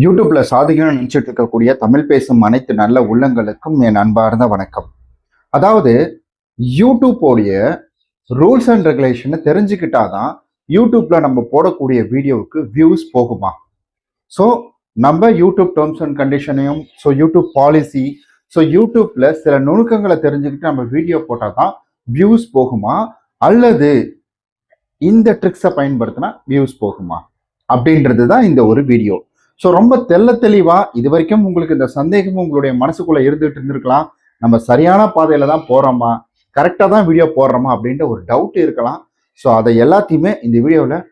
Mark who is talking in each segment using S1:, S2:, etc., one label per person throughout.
S1: யூடியூப்ல சாதிக்கணும்னு நினைச்சிட்டு இருக்கக்கூடிய தமிழ் பேசும் அனைத்து நல்ல உள்ளங்களுக்கும் என் அன்பார்ந்த வணக்கம். அதாவது யூடியூப்போடைய ரூல்ஸ் அண்ட் ரெகுலேஷனை தெரிஞ்சுக்கிட்டாதான் யூடியூப்ல நம்ம போடக்கூடிய வீடியோவுக்கு வியூஸ் போகுமா? ஸோ நம்ம யூடியூப் டேர்ம்ஸ் அண்ட் கண்டிஷனையும் யூடியூப் பாலிசி யூடியூப்ல சில நுணுக்கங்களை தெரிஞ்சுக்கிட்டு நம்ம வீடியோ போட்டால் தான் வியூஸ் போகுமா, அல்லது இந்த ட்ரிக்ஸை பயன்படுத்தினா வியூஸ் போகுமா அப்படின்றது தான் இந்த ஒரு வீடியோ. ஸோ ரொம்ப தெளிவா இது வரைக்கும் உங்களுக்கு இந்த சந்தேகமும் உங்களுடைய மனசுக்குள்ள இருந்துட்டு இருந்திருக்கலாம். நம்ம சரியான பாதையில தான் போறோமா, கரெக்டாக தான் வீடியோ போடுறோமா அப்படின்ற ஒரு டவுட் இருக்கலாம். ஸோ அதை எல்லாத்தையுமே இந்த வீடியோவில்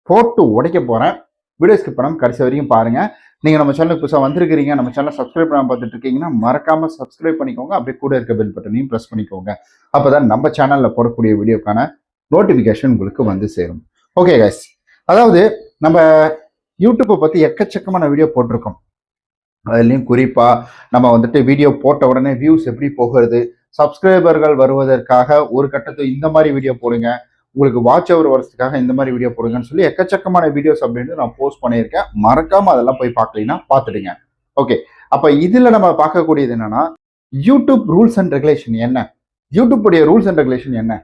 S1: போட்டு உடைக்க போறேன். வீடியோ ஸ்கிப் பண்ணாம கடைசி வரைக்கும் பாருங்க. நீங்க நம்ம சேனலுக்கு புதுசாக வந்திருக்கிறீங்க, நம்ம சேனலை சப்ஸ்கிரைப் பண்ணாம பார்த்துட்டு இருக்கீங்கன்னா மறக்காம சப்ஸ்கிரைப் பண்ணிக்கோங்க. அப்படியே கூட இருக்க பெல் பட்டனையும் ப்ரெஸ் பண்ணிக்கோங்க. அப்பதான் நம்ம சேனல்ல போடக்கூடிய வீடியோக்கான நோட்டிஃபிகேஷன் உங்களுக்கு வந்து சேரும். ஓகே கைஸ், அதாவது நம்ம யூடியூப்பை பற்றி எக்கச்சக்கமான வீடியோ போட்டிருக்கோம். அதுலேயும் குறிப்பாக நம்ம வந்துட்டு வீடியோ போட்ட உடனே வியூஸ் எப்படி போகிறது, சப்ஸ்கிரைபர்கள் வருவதற்காக ஒரு கட்டத்தில் இந்த மாதிரி வீடியோ போடுங்க, உங்களுக்கு வாட்ச் அவர் வரதுக்காக இந்த மாதிரி வீடியோ போடுங்கன்னு சொல்லி எக்கச்சக்கமான வீடியோஸ் அப்படின்னு நான் போஸ்ட் பண்ணியிருக்கேன். மறக்காம அதெல்லாம் போய் பார்க்கலீங்கன்னா பார்த்துடுங்க. ஓகே, அப்போ இதில் நம்ம பார்க்கக்கூடியது என்னன்னா, யூடியூப் ரூல்ஸ் அண்ட் ரெகுலேஷன் என்ன? யூடியூப்புடைய ரூல்ஸ் அண்ட் ரெகுலேஷன் என்ன?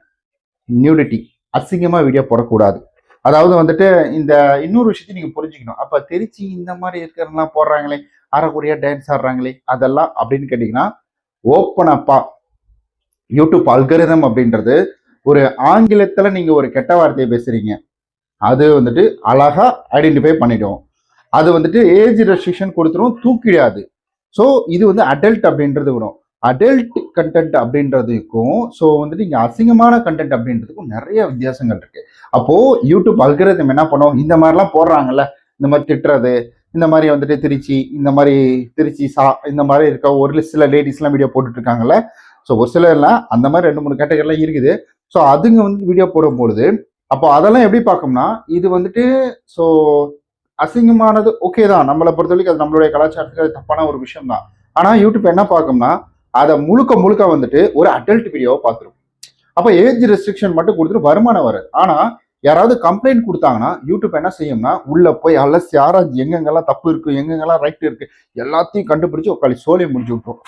S1: நியூடிட்டி, அசிங்கமாக வீடியோ போடக்கூடாது. அதாவது வந்துட்டு இந்த இன்னொரு விஷயத்தையும் நீங்க புரிஞ்சுக்கணும். அப்ப திருச்சி இந்த மாதிரி இருக்கிறதெல்லாம் போடுறாங்களே, அரைக்குறையா டான்ஸ் ஆடுறாங்களே, அதெல்லாம் அப்படின்னு கேட்டீங்கன்னா ஓப்பன் அப்பா யூடியூப் அல்கரிதம் அப்படின்றது ஒரு ஆங்கிலத்துல நீங்க ஒரு கெட்ட வார்த்தையை பேசுறீங்க, அது வந்துட்டு அழகா ஐடென்டிஃபை பண்ணிடும். அது வந்துட்டு ஏஜ் ரெஸ்ட்ரிக்ஷன் கொடுத்துரும், தூக்கிடாது. ஸோ இது வந்து அடல்ட் அப்படின்றது வரும். அடல்ட் கண்டென்ட் அப்படின்றதுக்கும் வந்துட்டு இங்க அசிங்கமான கண்டென்ட் அப்படின்றதுக்கும் நிறைய வித்தியாசங்கள் இருக்கு. அப்போ யூடியூப் அல்கரிதம் என்ன பண்ணும், இந்த மாதிரிலாம் போடுறாங்கல்ல, இந்த மாதிரி திட்டுறது, இந்த மாதிரி வந்துட்டு இந்த மாதிரி திருச்சி இந்த மாதிரி இருக்க ஒரு சில லேடிஸ்லாம் வீடியோ போட்டுட்டு இருக்காங்கல்ல. ஸோ ஒரு சிலர்லாம் அந்த மாதிரி 2-3 கேட்டகரிலாம் இருக்குது. ஸோ அதுங்க வந்து வீடியோ போடும்பொழுது அப்போ அதெல்லாம் எப்படி பார்க்கணும்னா, இது வந்துட்டு அசிங்கமானது ஓகே தான், நம்மளை பொறுத்த வரைக்கும் அது நம்மளுடைய கலாச்சாரத்துக்கு அது தப்பான ஒரு விஷயம் தான். ஆனா யூடியூப் என்ன பார்க்கும்னா, அதை முழுக்க வந்துட்டு ஒரு அடல்ட் வீடியோவை பார்த்துரும். அப்ப ஏஜ் ரெஸ்ட்ரிக்ஷன் மட்டும் கொடுத்துட்டு வருமானம் வராது. ஆனா யாராவது கம்ப்ளைண்ட் கொடுத்தாங்கன்னா யூடியூப் என்ன செய்யும்னா, உள்ள போய் அலசி ஆராய்ச்சி எங்கெங்கெல்லாம் தப்பு இருக்கு, எங்கெங்கெல்லாம் ரைட் இருக்கு, எல்லாத்தையும் கண்டுபிடிச்சு உட்காந்து சோழியை முடிச்சு விட்டுரும்.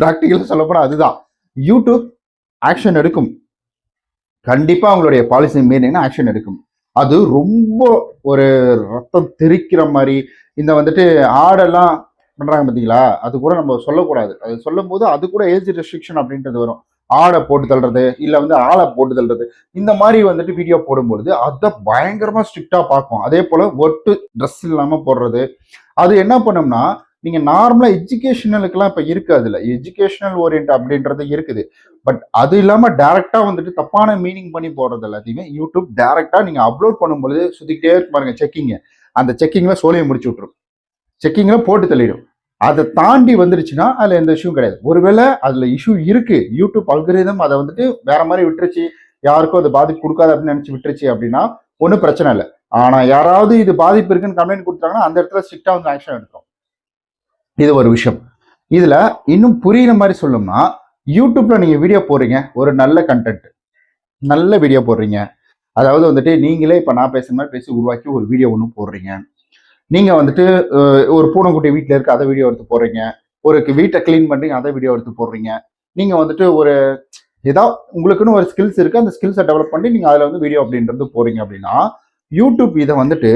S1: பிராக்டிக்கலா சொல்லப்போனா அதுதான். யூடியூப் ஆக்ஷன் எடுக்கும், கண்டிப்பா அவங்களுடைய பாலிசி மீறினா ஆக்ஷன் எடுக்கும். அது ரொம்ப ஒரு ரத்தம் தெரிக்கிற மாதிரி இந்த வந்துட்டு ஆடெல்லாம் பண்றாங்க பார்த்தீங்களா, அது கூட நம்ம சொல்லக்கூடாது. அது சொல்லும் போது அது கூட ஏஜ் ரெஸ்ட்ரிக்ஷன் அப்படின்றது வரும். ஆடை போட்டு தள்ளுறது, இல்ல வந்து ஆளை போட்டு தள்ளுறது, இந்த மாதிரி வந்துட்டு வீடியோ போடும்பொழுது அதை பயங்கரமா ஸ்ட்ரிக்டா பார்க்கும். அதே போல ஒட்டு ட்ரெஸ் இல்லாம போடுறது, அது என்ன பண்ணும்னா, நீங்க நார்மலா எஜுகேஷனலுக்குலாம் இப்ப இருக்கு, அதுல எஜுகேஷனல் ஓரியன்ட் அப்படின்றது இருக்குது. பட் அது இல்லாம டைரக்டா வந்துட்டு தப்பான மீனிங் பண்ணி போடுறது எல்லாத்தையுமே யூடியூப் டைரக்டா நீங்க அப்லோட் பண்ணும்பொழுது சுத்திக்கிட்டே இருக்கு பாருங்க செக்கிங். அந்த செக்கிங்ல சோழியை முடிச்சு விட்டுரும், செக்கிங்ல போட்டு தள்ளிடும். அதை தாண்டி வந்துருச்சுன்னா அதுல எந்த இஷ்யூ கிடையாது. ஒருவேளை அதுல இஷ்யூ இருக்கு, யூடியூப் அல்கரிதம் அதை வந்துட்டு வேற மாதிரி விட்டுருச்சு, யாருக்கும் அது பாதிப்பு கொடுக்காது அப்படின்னு நினைச்சு விட்டுருச்சு அப்படின்னா ஒன்றும் பிரச்சனை இல்லை. ஆனா யாராவது இது பாதிப்பு இருக்குன்னு கம்ப்ளைண்ட் கொடுத்தாங்கன்னா அந்த இடத்துல ஸ்ட்ரிக்டா வந்து ஆக்ஷன் எடுக்கும். இது ஒரு விஷயம். இதுல இன்னும் புரியுற மாதிரி சொல்லணும்னா, யூடியூப்ல நீங்க வீடியோ போடுறீங்க, ஒரு நல்ல கண்டென்ட், நல்ல வீடியோ போடுறீங்க, அதாவது வந்துட்டு நீங்களே இப்ப நான் பேசுற மாதிரி பேசி உருவாக்கி ஒரு வீடியோ ஒன்று போடுறீங்க. நீங்க வந்துட்டு ஒரு பூனைக்குட்டி வீட்டில் இருக்க அதை வீடியோ எடுத்து போடுறீங்க, ஒரு வீட்டை கிளீன் பண்றீங்க அதை வீடியோ எடுத்து போடுறீங்க. நீங்க வந்துட்டு ஒரு ஏதாவது உங்களுக்குன்னு ஒரு ஸ்கில்ஸ் இருக்கு, அந்த ஸ்கில்ஸை டெவலப் பண்ணி நீங்க அதுல வந்து வீடியோ அப்படின்றது போறீங்க அப்படின்னா யூடியூப் இதை வந்துட்டு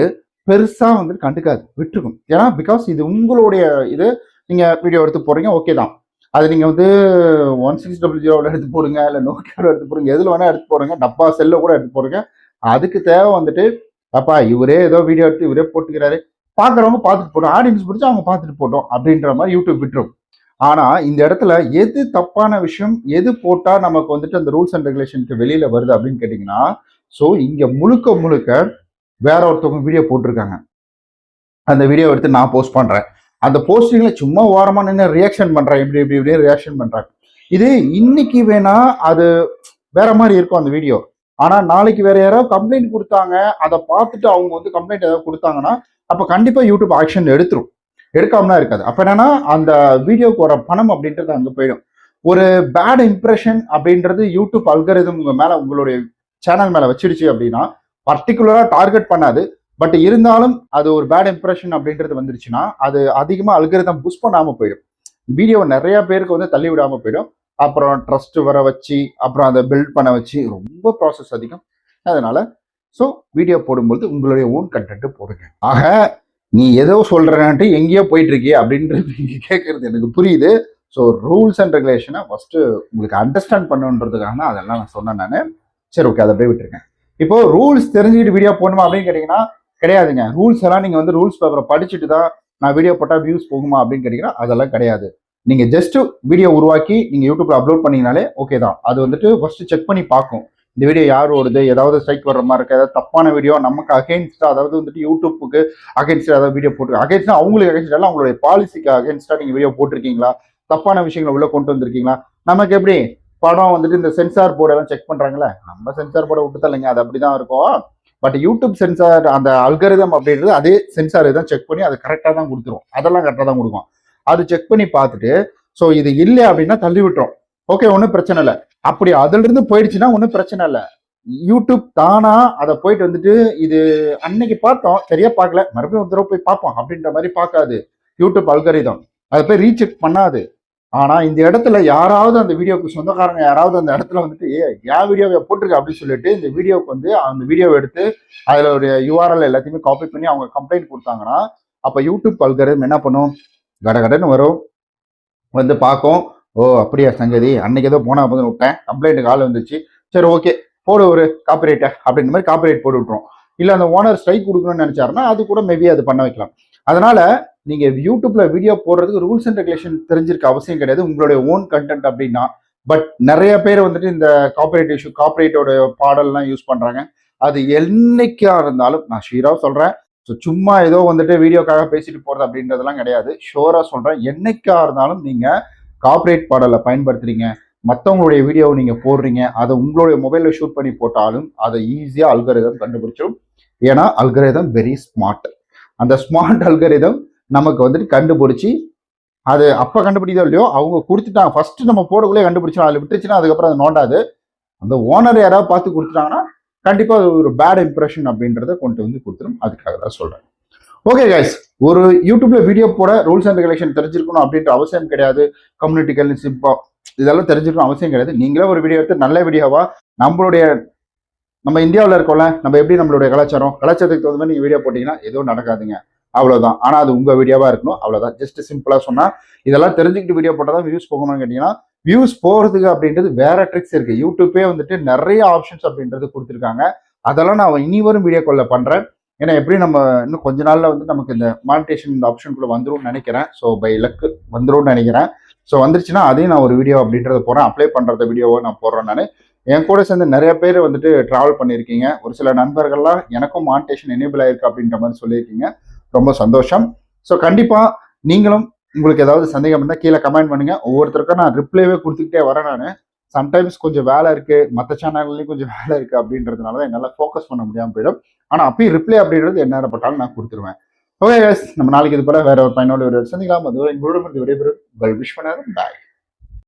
S1: பெருசா வந்துட்டு கண்டுக்காது, விட்டுருக்கும். ஏன்னா பிகாஸ் இது உங்களுடைய இது, நீங்க வீடியோ எடுத்து போறீங்க, ஓகே தான். அது நீங்க வந்து 1600 எடுத்து போடுங்க, இல்லை நோக்கியோட எடுத்து போடுங்க, எதுல வேணா எடுத்து போடுங்க, டப்பா செல்ல கூட எடுத்து போடுங்க. அதுக்கு தேவை வந்துட்டு அப்பா இவரே ஏதோ வீடியோ எடுத்து இவரே போட்டுக்கிறாரு, பாக்குறவங்க பார்த்துட்டு போட்டோம், ஆடியன்ஸ் பிடிச்சா அவங்க பார்த்துட்டு போட்டோம் அப்படின்ற மாதிரி யூடியூப் விட்டுரும். ஆனா இந்த இடத்துல எது தப்பான விஷயம், எது போட்டா நமக்கு வந்துட்டு அந்த ரூல்ஸ் அண்ட் ரெகுலேஷனுக்கு வெளியில வருது அப்படின்னு கேட்டீங்கன்னா, இங்க முழுக்க வேற ஒருத்தவங்க வீடியோ போட்டிருக்காங்க, அந்த வீடியோ எடுத்து நான் போஸ்ட் பண்றேன், அந்த போஸ்டிங்ல சும்மா ஓரமா நின்று ரியாக்ஷன் பண்றேன், இப்படி ரியாக்ஷன் பண்றாங்க. இது இன்னைக்கு வேணா அது வேற மாதிரி இருக்கும் அந்த வீடியோ. ஆனா நாளைக்கு வேற யாராவது கம்ப்ளைண்ட் கொடுத்தாங்க, அதை பார்த்துட்டு அவங்க வந்து கம்ப்ளைண்ட் ஏதாவது கொடுத்தாங்கன்னா அப்ப கண்டிப்பா யூடியூப் ஆக்ஷன் எடுத்துரும், எடுக்காமலாம் இருக்காது. அப்ப என்னன்னா அந்த வீடியோக்கு வர பணம் அப்படின்றது அங்க போயிடும். ஒரு பேட் இம்ப்ரெஷன் அப்படின்றது யூடியூப் அல்கரிதம் உங்க மேல, உங்களுடைய சேனல் மேல வச்சிடுச்சு அப்படின்னா பர்டிகுலரா டார்கெட் பண்ணாது, பட் இருந்தாலும் அது ஒரு பேட் இம்ப்ரெஷன் அப்படின்றது வந்துருச்சுன்னா அது அதிகமாக அல்காரிதம் புஷ் பண்ணாமல் போயிடும். வீடியோவை நிறைய பேருக்கு வந்து தள்ளி விடாமல் போயிடும். அப்புறம் ட்ரஸ்ட் வர வச்சு அப்புறம் அதை பில்ட் பண்ண வச்சு ரொம்ப ப்ராசஸ் அதிகம். அதனால ஸோ வீடியோ போடும்போது உங்களுடைய ஓன் கண்டென்ட் போடுங்க. ஆக நீ ஏதோ சொல்றேன்ட்டு எங்கேயோ போயிட்டு இருக்கியே அப்படின்றது நீங்க கேட்கறது எனக்கு புரியுது. ஸோ ரூல்ஸ் அண்ட் ரெகுலேஷனை ஃபர்ஸ்ட் உங்களுக்கு அண்டர்ஸ்டாண்ட் பண்ணுன்றதுக்காக தான் அதெல்லாம் நான் சொன்னேன் நான். சரி, ஓகே, அதை அப்படியே விட்டுருக்கேன். இப்போ ரூல்ஸ் தெரிஞ்சுக்கிட்டு வீடியோ போடணுமா அப்படின்னு கேட்டீங்கன்னா கிடையாதுங்க. ரூல்ஸ் எல்லாம் நீங்க வந்து ரூல்ஸ் பேப்பரை படிச்சுட்டு தான் நான் வீடியோ போட்டால் வியூஸ் போகுமா அப்படின்னு கேட்டீங்கன்னா அதெல்லாம் கிடையாது. நீங்க ஜஸ்ட் வீடியோ உருவாக்கி நீங்க யூடியூப்ல அப்லோட் பண்ணீங்கனாலே ஓகே தான். அது வந்துட்டு ஃபர்ஸ்ட் செக் பண்ணி பார்க்கும், இந்த வீடியோ யார் ஓடுது, ஏதாவது ஸ்ட்ரைக் வர்ற மாதிரி இருக்கு, ஏதாவது தப்பான வீடியோ நமக்கு அகேன்ஸ்டா, அதாவது வந்துட்டு யூடியூப்புக்கு அகேன்ஸ்டா ஏதாவது வீடியோ போட்டு அகேன்ஸ்டா அவங்களுக்கு அகேன்ஸ்டா அவங்களுடைய பாலிசிக்கு அகேன்ஸ்டா நீங்க வீடியோ போட்டிருக்கீங்களா, தப்பான விஷயங்களை உள்ள கொண்டு வந்திருக்கீங்களா. நமக்கு எப்படி படம் வந்துட்டு இந்த சென்சார் போர்டெல்லாம் செக் பண்றாங்களே, நம்ம சென்சார் போர்டை விட்டு தரலைங்க, அது அப்படிதான் இருக்கும். பட் யூடியூப் சென்சார் அந்த அல்காரிதம் அப்படின்றது அதே சென்சார் தான் செக் பண்ணி அது கரெக்டாக தான் கொடுத்துரும், அதெல்லாம் கரெக்டாக தான் கொடுக்கும். அது செக் பண்ணி பார்த்துட்டு ஸோ இது இல்லை அப்படின்னா தள்ளி விட்டுரும். ஓகே, ஒன்றும் பிரச்சனை இல்லை. அப்படி அதுல இருந்து போயிடுச்சுன்னா ஒன்றும் பிரச்சனை இல்லை. யூடியூப் தானா அதை போயிட்டு வந்துட்டு இது அன்னைக்கு பார்த்தோம் சரியா பார்க்கல மறுபடியும் ஒரு தடவை போய் பார்ப்போம் அப்படின்ற மாதிரி பார்க்காது யூடியூப் அல்காரிதம். அதை போய் ரீசெக் பண்ணாது. ஆனா இந்த இடத்துல யாராவது அந்த வீடியோக்கு சொந்தக்காரங்க யாராவது அந்த இடத்துல வந்துட்டு என் வீடியோவை போட்டிருக்கு அப்படின்னு சொல்லிட்டு இந்த வீடியோக்கு வந்து அந்த வீடியோவை எடுத்து அதுல ஒரு யூஆர்எல் எல்லாத்தையுமே காப்பி பண்ணி அவங்க கம்ப்ளைண்ட் கொடுத்தாங்கன்னா அப்ப யூடியூப் அல்காரிதம் என்ன பண்ணும், கடகடன்னு வரும், வந்து பார்க்கும். ஓ அப்படியா சங்கதி, அன்னைக்கு ஏதோ போனா போது விட்டேன், கம்ப்ளைண்ட்டுக்கு ஆள் வந்துச்சு, சரி ஓகே போடு ஒரு காப்பிரைட்டை அப்படின்ற மாதிரி காப்பிரைட் போட்டு விட்டுரும். இல்லை அந்த ஓனர் ஸ்ட்ரைக் கொடுக்கணும்னு நினைச்சாருன்னா அது கூட மேபி அது பண்ண வைக்கலாம். அதனால நீங்க யூடியூப்ல வீடியோ போடுறதுக்கு ரூல்ஸ் அண்ட் ரெகுலேஷன் தெரிஞ்சிருக்க அவசியம் கிடையாது, உங்களுடைய ஓன் கண்டென்ட் அப்படின்னா. பட் நிறைய பேர் வந்துட்டு இந்த காப்பிரைட் இஷ்யூ, காப்பிரைட்டோட பாடல்லாம் யூஸ் பண்றாங்க. அது என்னைக்கா இருந்தாலும் நான் ஷீரா சொல்றேன், ஸோ சும்மா ஏதோ வந்துட்டு வீடியோக்காக பேசிட்டு போறது அப்படின்றதெல்லாம் கிடையாது. ஷோரா சொல்றேன், என்னைக்கா இருந்தாலும் நீங்க கார்ப்பரேட் பாடலை பயன்படுத்துறீங்க, மற்றவங்களுடைய வீடியோவை நீங்க போடுறீங்க, அதை உங்களுடைய மொபைல்ல ஷூட் பண்ணி போட்டாலும் அதை ஈஸியா அல்காரிதம் கண்டுபிடிச்சிடும். ஏன்னா அல்காரிதம் வெரி ஸ்மார்ட். அந்த ஸ்மார்ட் அல்காரிதம் நமக்கு வந்துட்டு கண்டுபிடிச்சி அது அப்ப கண்டுபிடிதோ இல்லையோ அவங்க கொடுத்துட்டாங்க, ஃபர்ஸ்ட் நம்ம போடக்குள்ளே கண்டுபிடிச்சோம், அதில் விட்டுருச்சுன்னா அதுக்கப்புறம் அது நோண்டாது. அந்த ஓனர் யாராவது பார்த்து கொடுத்துட்டாங்கன்னா கண்டிப்பா அது ஒரு பேட் இம்ப்ரெஷன் அப்படின்றத கொண்டு வந்து கொடுத்துரும். அதுக்காக தான் சொல்றேன். ஓகே கைஸ், ஒரு யூடியூப்ல வீடியோ போட ரூல்ஸ் அண்ட் ரெகுலேஷன் தெரிஞ்சிருக்கணும் அப்படின்ற அவசியம் கிடையாது. கம்யூனிட்டி கைட்லைன்ஸ் இதெல்லாம் தெரிஞ்சிருக்கணும் அவசியம் கிடையாது. நீங்களே ஒரு வீடியோ எடுத்து நல்ல வீடியோவா நம்ம இந்தியாவில் இருக்கோம்ல, நம்ம எப்படி நம்மளுடைய கலாச்சாரத்துக்கு தகுந்த மாதிரி நீங்க வீடியோ போட்டீங்கன்னா எதுவும் நடக்காதுங்க, அவ்வளவுதான். ஆனா அது உங்க வீடியோவா இருக்கணும், அவ்வளவுதான். ஜஸ்ட் சிம்பிளா சொன்னா இதெல்லாம் தெரிஞ்சுக்கிட்டு வீடியோ போட்டாதான் வியூஸ் போகணும்னு கேட்டீங்கன்னா வியூஸ் போறதுக்கு அப்படின்றது வேற ட்ரிக்ஸ் இருக்கு. யூடியூப்பே வந்துட்டு நிறைய ஆப்ஷன்ஸ் அப்படின்றது கொடுத்துருக்காங்க. அதெல்லாம் நான் இனி வரும் வீடியோக்குள்ள பண்றேன். ஏன்னா எப்படி நம்ம இன்னும் கொஞ்ச நாள்ல வந்து நமக்கு இந்த மானிட்டேஷன் இந்த ஆப்ஷனுக்குள்ள வந்துடும் நினைக்கிறேன். ஸோ பை லக் வந்துடும் நினைக்கிறேன். ஸோ வந்துருச்சுன்னா அதையும் நான் ஒரு வீடியோ அப்படின்றத போறேன், அப்ளை பண்றத வீடியோவை நான் போடுறேன். நான் என் கூட சேர்ந்து நிறைய பேர் வந்துட்டு டிராவல் பண்ணியிருக்கீங்க. ஒரு சில நண்பர்கள்லாம் எனக்கும் மானிட்டேஷன் எனேபிள் ஆயிருக்கு அப்படின்ற மாதிரி சொல்லியிருக்கீங்க, ரொம்ப சந்தோஷம். ஸோ கண்டிப்பா நீங்களும் உங்களுக்கு ஏதாவது சந்தேகம் இருந்தால் கீழே கமெண்ட் பண்ணுங்க. ஒவ்வொருத்தருக்கும் நான் ரிப்ளைவே கொடுத்துக்கிட்டே வரேன். நான் சம்டைம்ஸ் கொஞ்சம் வேலை இருக்கு, மற்ற சேனல்லையும் கொஞ்சம் வேலை இருக்கு அப்படின்றதுனால தான் என்னால் ஃபோக்கஸ் பண்ண முடியாமல் போயிடும். ஆனால் அப்பயும் ரிப்ளை அப்படின்றது என்ன பட்டாலும் நான் கொடுத்துருவேன். ஓகே, நம்ம நாளைக்கு இது போல வேற ஒரு பயனோட ஒரு சந்திக்கலாம். அது விடைபெறும் உங்கள் விஸ்வநாதன். பாய்.